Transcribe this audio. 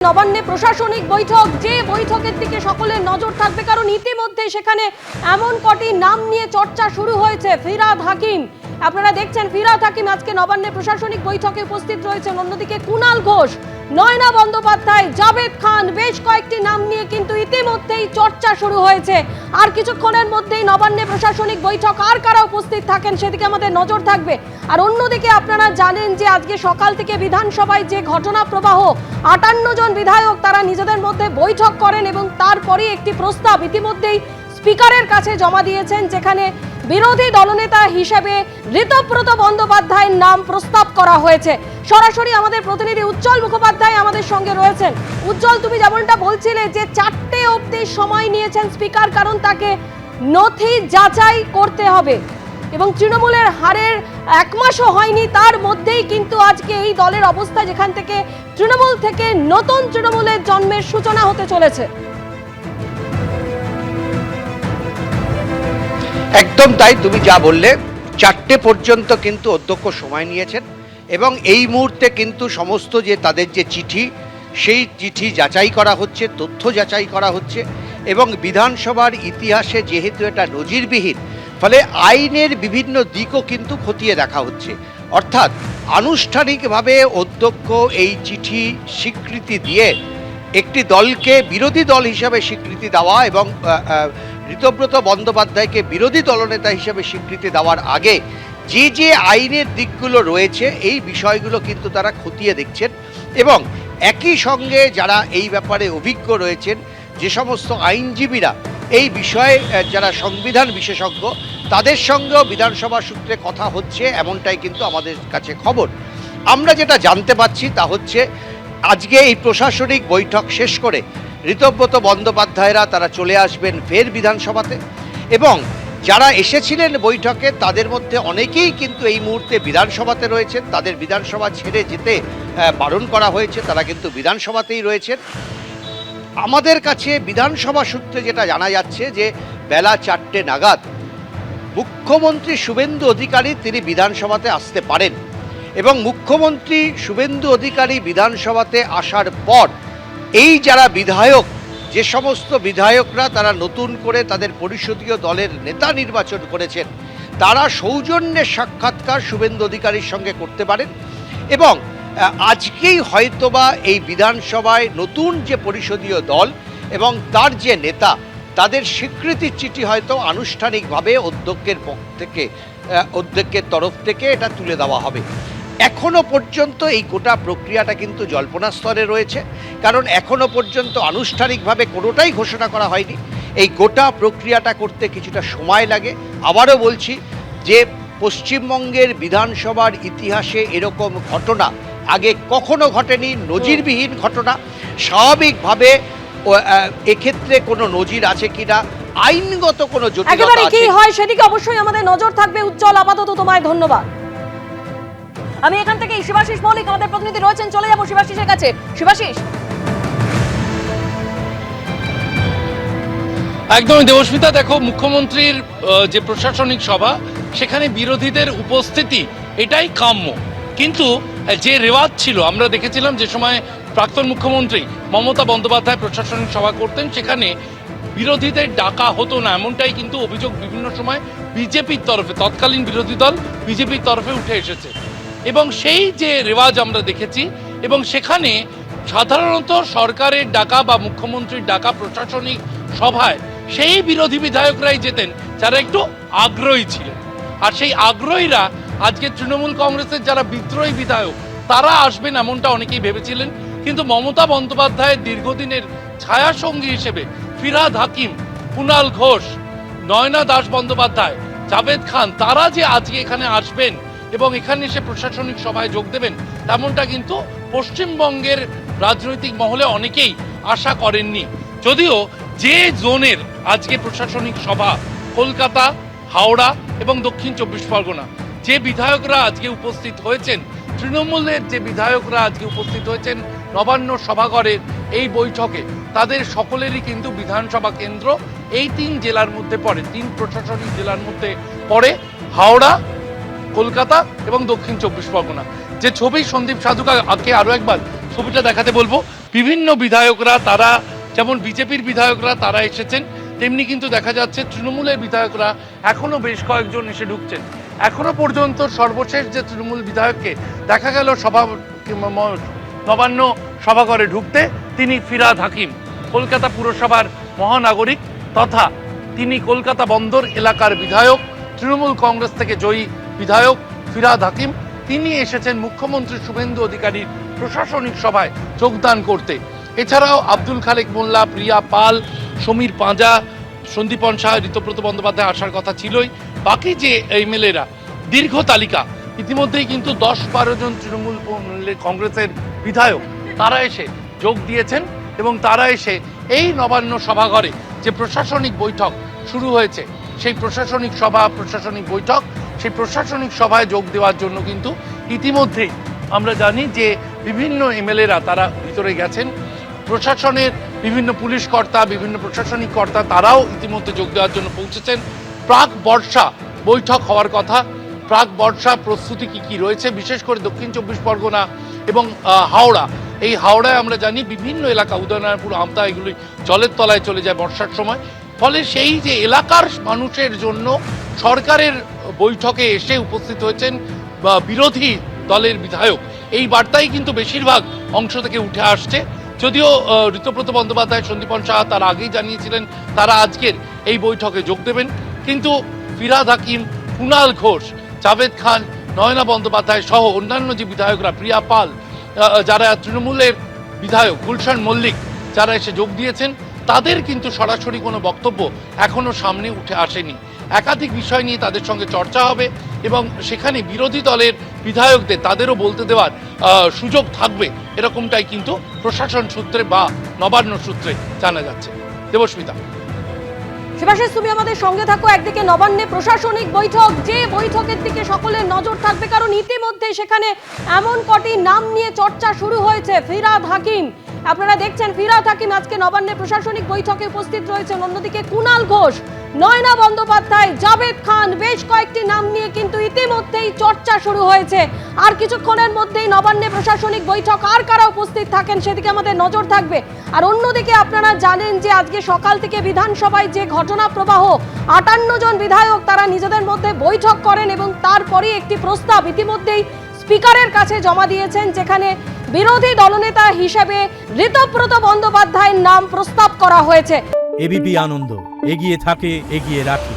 নবান্নে প্রশাসনিক বৈঠক, যে বৈঠকের দিকে সকলের নজর থাকবে, কারণ ইতিমধ্যে সেখানে এমন কটি নাম নিয়ে চর্চা শুরু হয়েছে। ফিরহাদ হাকিম, আপনারা দেখছেন ফিরহাদ হাকিম আজকে নবান্নে প্রশাসনিক বৈঠকে উপস্থিত রয়েছেন। অন্যদিকে কুণাল ঘোষ, নয়না বন্দ্যোপাধ্যায়, জাভেদ খান, বেশ কয়েকটি নাম নিয়ে কিন্তু ইতিমধ্যেই চর্চা শুরু হয়েছে। আর কিছুক্ষণের মধ্যেই নবান্নে প্রশাসনিক বৈঠক, আর কারা উপস্থিত থাকেন সেদিকে আমাদের নজর থাকবে। আর অন্যদিকে আপনারা জানেন যে আজকে সকাল থেকে বিধানসভায় যে ঘটনা প্রবাহ, ৫৮ জন বিধায়ক তারা নিজেদের মধ্যে বৈঠক করেন এবং তারপরে একটি প্রস্তাব ইতিমধ্যেই স্পিকারের কাছে জমা দিয়েছেন, যেখানে বিরোধী দলনেতা হিসেবে ঋতব্রত বন্দ্যোপাধ্যায়ের নাম প্রস্তাব করা হয়েছে। সরাসরি আমাদের প্রতিনিধি উজ্জ্বল মুখোপাধ্যায় আমাদের সঙ্গে রয়েছেন। উজ্জ্বল, তুমি যেমনটা বলছিলে যে ৪টে অবধি সময় নিয়েছেন স্পিকার, কারণ তাকে নথি যাচাই করতে হবে এবং তৃণমূলের হারের ১ মাসও হয়নি, তার মধ্যেই কিন্তু আজকে এই দলের অবস্থা, যেখান থেকে তৃণমূল থেকে নতুন তৃণমূলের জন্মের সূচনা হতে চলেছে। একদম তাই, তুমি যা বললে, ৪টে পর্যন্ত কিন্তু অধ্যক্ষ সময় নিয়েছেন এবং এই মুহূর্তে কিন্তু সমস্ত যে তাদের যে চিঠি, সেই চিঠি যাচাই করা হচ্ছে, তথ্য যাচাই করা হচ্ছে এবং বিধানসভার ইতিহাসে যেহেতু এটা নজিরবিহীন, ফলে আইনের বিভিন্ন দিকও কিন্তু খতিয়ে দেখা হচ্ছে। অর্থাৎ আনুষ্ঠানিকভাবে অধ্যক্ষ এই চিঠি স্বীকৃতি দিয়ে একটি দলকে বিরোধী দল হিসাবে স্বীকৃতি দেওয়া এবং ঋতব্রত বন্দ্যোপাধ্যায়কে বিরোধী দলনেতা হিসেবে স্বীকৃতি দেওয়ার আগে যে যে আইনের দিকগুলো রয়েছে এই বিষয়গুলো কিন্তু তারা খতিয়ে দেখছেন এবং একই সঙ্গে যারা এই ব্যাপারে অভিজ্ঞ রয়েছেন, যে সমস্ত আইনজীবীরা এই বিষয়ে যারা সংবিধান বিশেষজ্ঞ, তাদের সঙ্গেও বিধানসভা সূত্রে কথা হচ্ছে, এমনটাই কিন্তু আমাদের কাছে খবর। আমরা যেটা জানতে পাচ্ছি তা হচ্ছে আজকে এই প্রশাসনিক বৈঠক শেষ করে ঋতব্রত বন্দ্যোপাধ্যায়রা তারা চলে আসবেন ফের বিধানসভাতে এবং যারা এসেছিলেন বৈঠকে তাদের মধ্যে অনেকেই কিন্তু এই মুহূর্তে বিধানসভাতে রয়েছেন। তাদের বিধানসভা ছেড়ে যেতে বারণ করা হয়েছে, তারা কিন্তু বিধানসভাতেই রয়েছেন। আমাদের কাছে বিধানসভা সূত্রে যেটা জানা যাচ্ছে যে বেলা ৪টে নাগাদ মুখ্যমন্ত্রী শুভেন্দু অধিকারী তিনি বিধানসভাতে আসতে পারেন এবং মুখ্যমন্ত্রী শুভেন্দু অধিকারী বিধানসভাতে আসার পর এই যারা বিধায়ক, যে সমস্ত বিধায়করা তারা নতুন করে তাদের পরিষদীয় দলের নেতা নির্বাচন করেছেন, তারা সৌজন্যের সাক্ষাৎকার শুভেন্দু অধিকারীর সঙ্গে করতে পারেন এবং আজকেই হয়তোবা এই বিধানসভায় নতুন যে পরিষদীয় দল এবং তার যে নেতা, তাদের স্বীকৃতির চিঠি হয়তো আনুষ্ঠানিকভাবে অধ্যক্ষের তরফ থেকে এটা তুলে দেওয়া হবে। এখনো পর্যন্ত এই গোটা প্রক্রিয়াটা কিন্তু জল্পনা স্তরে রয়েছে, কারণ এখনো পর্যন্ত আনুষ্ঠানিকভাবে কোনোটাই ঘোষণা করা হয়নি। এই গোটা প্রক্রিয়াটা করতে কিছুটা সময় লাগে। আবারও বলছি যে পশ্চিমবঙ্গের বিধানসভার ইতিহাসে এরকম ঘটনা আগে কখনো ঘটেনি, নজিরবিহীন ঘটনা। স্বাভাবিকভাবে এক্ষেত্রে কোনো নজির আছে কিনা, আইনগত কোনো জটিলতা আছে কি হয় সেদিকে অবশ্যই আমাদের নজর থাকবে। উজ্জ্বল, আপাতত তোমায় ধন্যবাদ। আমি এখান থেকে শিবাশিস মৌলিক আমাদের প্রতিনিধি রয়েছেন, চলে যাবো শিবাশিসের কাছে। শিবাশিস, একদমই দেবস্মিতা, দেখো মুখ্যমন্ত্রীর যে প্রশাসনিক সভা, সেখানে বিরোধীদের উপস্থিতি এটাই কাম্য, কিন্তু যে রেওয়াজ ছিল আমরা দেখেছিলাম যে সময় প্রাক্তন মুখ্যমন্ত্রী মমতা বন্দ্যোপাধ্যায় প্রশাসনিক সভা করতেন, সেখানে বিরোধীদের ডাকা হতো না, এমনটাই কিন্তু অভিযোগ বিভিন্ন সময় বিজেপির তরফে, তৎকালীন বিরোধী দল বিজেপির তরফে উঠে এসেছে এবং সেই যে রেওয়াজ আমরা দেখেছি এবং সেখানে সাধারণত সরকারের ডাকা বা মুখ্যমন্ত্রীর ডাকা প্রশাসনিক সভায় সেই বিরোধী বিধায়করাই যেতেন যারা একটু আগ্রহী ছিলেন। আর সেই আগ্রহীরা আজকে তৃণমূল কংগ্রেসের যারা বিদ্রোহী বিধায়ক তারা আসবেন এমনটা অনেকেই ভেবেছিলেন, কিন্তু মমতা বন্দ্যোপাধ্যায়ের দীর্ঘদিনের ছায়াসঙ্গী হিসেবে ফিরহাদ হাকিম, কুণাল ঘোষ, নয়না দাস বন্দ্যোপাধ্যায়, জাভেদ খান, তারা যে আজকে এখানে আসবেন এবং এখানে এসে প্রশাসনিক সভায় যোগ দেবেন তেমনটা কিন্তু পশ্চিমবঙ্গের রাজনৈতিক মহলে অনেকেই আশা করেননি। যদিও যে জোনের আজকে প্রশাসনিক সভা, কলকাতা, হাওড়া এবং দক্ষিণ ২৪ পরগনা, যে বিধায়করা আজকে উপস্থিত হয়েছেন, তৃণমূলের যে বিধায়করা আজকে উপস্থিত হয়েছেন নবান্ন সভাঘরের এই বৈঠকে, তাদের সকলেরই কিন্তু বিধানসভা কেন্দ্র এই ৩ জেলার মধ্যে পড়ে, ৩ প্রশাসনিক জেলার মধ্যে পড়ে হাওড়া, কলকাতা এবং দক্ষিণ ২৪ পরগনা। যে ছবি সন্দীপ সাধুকে আরো একবার ছবিটা দেখাতে বলবো, বিভিন্ন বিধায়করা, তারা যেমন বিজেপির বিধায়করা তারা এসেছেন, তেমনি কিন্তু দেখা যাচ্ছে তৃণমূলের বিধায়করা এখনো বেশ কয়েকজন এসে ঢুকছেন। এখনো পর্যন্ত সর্বশেষ যে তৃণমূল বিধায়ককে দেখা গেল নবান্ন সভাঘরে ঢুকতে, তিনি ফিরহাদ হাকিম, কলকাতা পুরসভার মহানাগরিক তথা তিনি কলকাতা বন্দর এলাকার বিধায়ক, তৃণমূল কংগ্রেস থেকে জয়ী বিধায়ক ফিরহাদ হাকিম। তিনি এসেছেন মুখ্যমন্ত্রী শুভেন্দু অধিকারীর প্রশাসনিক সভায় যোগদান করতে। এছাড়াও আব্দুল খালেক মোল্লা, প্রিয়া পাল, সমীর পাঁজা, সন্দীপন শাহ, ঋতব্রত বন্দ্যোপাধ্যায় আসার কথা ছিলই। বাকি যে এমএলএরা, দীর্ঘ তালিকা, ইতিমধ্যেই কিন্তু 10-12 জন তৃণমূল কংগ্রেসের বিধায়ক তারা এসে যোগ দিয়েছেন এবং তারা এসে এই নবান্ন সভাঘরে যে প্রশাসনিক বৈঠক শুরু হয়েছে, সেই প্রশাসনিক সভা, প্রশাসনিক বৈঠক, সেই প্রশাসনিক সভায় যোগ দেওয়ার জন্য কিন্তু ইতিমধ্যেই আমরা জানি যে বিভিন্ন এমএলএরা তারা ভিতরে গেছেন। প্রশাসনের বিভিন্ন পুলিশ কর্তা, বিভিন্ন প্রশাসনিক কর্তা তারাও ইতিমধ্যে যোগ দেওয়ার জন্য পৌঁছেছেন। প্রাক বর্ষা বৈঠক হওয়ার কথা। প্রাক বর্ষা প্রস্তুতি কি রয়েছে, বিশেষ করে দক্ষিণ 24 পরগনা এবং হাওড়া। এই হাওড়ায় আমরা জানি বিভিন্ন এলাকা, উদয়নারায়ণপুর, আমতা, এগুলি জলের তলায় চলে যায় বর্ষার সময়। ফলে সেই যে এলাকার মানুষের জন্য সরকারের বৈঠকে এসে উপস্থিত হয়েছেন বিরোধী দলের বিধায়ক, এই বার্তাই কিন্তু বেশিরভাগ অংশ থেকে উঠে আসছে। যদিও ঋতব্রত বন্দ্যোপাধ্যায়, সন্দীপন শাহ তার আগেই জানিয়েছিলেন তারা আজকের এই বৈঠকে যোগ দেবেন, কিন্তু ফিরহাদ হাকিম, কুণাল ঘোষ, জাভেদ খান, নয়না বন্দ্যোপাধ্যায় সহ অন্যান্য যে বিধায়করা, প্রিয়া পাল, যারা তৃণমূলের বিধায়ক, গুলশান মল্লিক, যারা এসে যোগ দিয়েছেন, তাদের কিন্তু সরাসরি কোনো বক্তব্য এখনো সামনে উঠে আসেনি। একাধিক বিষয় নিয়ে তাদের সঙ্গে চর্চা হবে এবং সেখানে বিরোধী দলের বিধায়কদের তাদেরও বলতে দেওয়ার সুযোগ থাকবে, এরকমটাই কিন্তু প্রশাসন সূত্রে বা নবান্ন সূত্রে জানা যাচ্ছে। দেবস্মিতা। শিবাশিস, তুমি আমাদের সঙ্গে থাকো। একদিকে নবান্নে প্রশাসনিক বৈঠক, যে বৈঠকের দিকে সকলের নজর থাকবে, কারণ ইতিমধ্যে সেখানে এমন কটি নাম নিয়ে চর্চা শুরু হয়েছে। ফিরহাদ হাকিম, আপনারা দেখছেন ফিরহাদ হাকিম আজকে নবান্নে প্রশাসনিক বৈঠকে উপস্থিত রয়েছেন। অন্যদিকে কুণাল ঘোষ, নয়না বন্দ্যোপাধ্যায়, জাভেদ খান, বেশ কয়েকটি নাম নিয়ে কিন্তু ইতিমধ্যেই চর্চা শুরু হয়েছে। আর কিছুক্ষণের মধ্যেই নবান্নে প্রশাসনিক বৈঠক, আর কারা উপস্থিত থাকেন সেদিকে আমাদের নজর থাকবে। আর অন্যদিকে আপনারা জানেন যে আজকে সকাল থেকে বিধানসভায় যে ঘটনা প্রবাহ, 58 জন বিধায়ক তারা নিজেদের মধ্যে বৈঠক করেন এবং তারপরে একটি প্রস্তাব ইতিমধ্যেই স্পিকারের কাছে জমা দিয়েছেন, যেখানে বিরোধী দলনেতা হিসেবে ঋতব্রত বন্দ্যোপাধ্যায়ের নাম প্রস্তাব করা হয়েছে। এবিপি আনন্দ, এগিয়ে থাকে, এগিয়ে রাখে।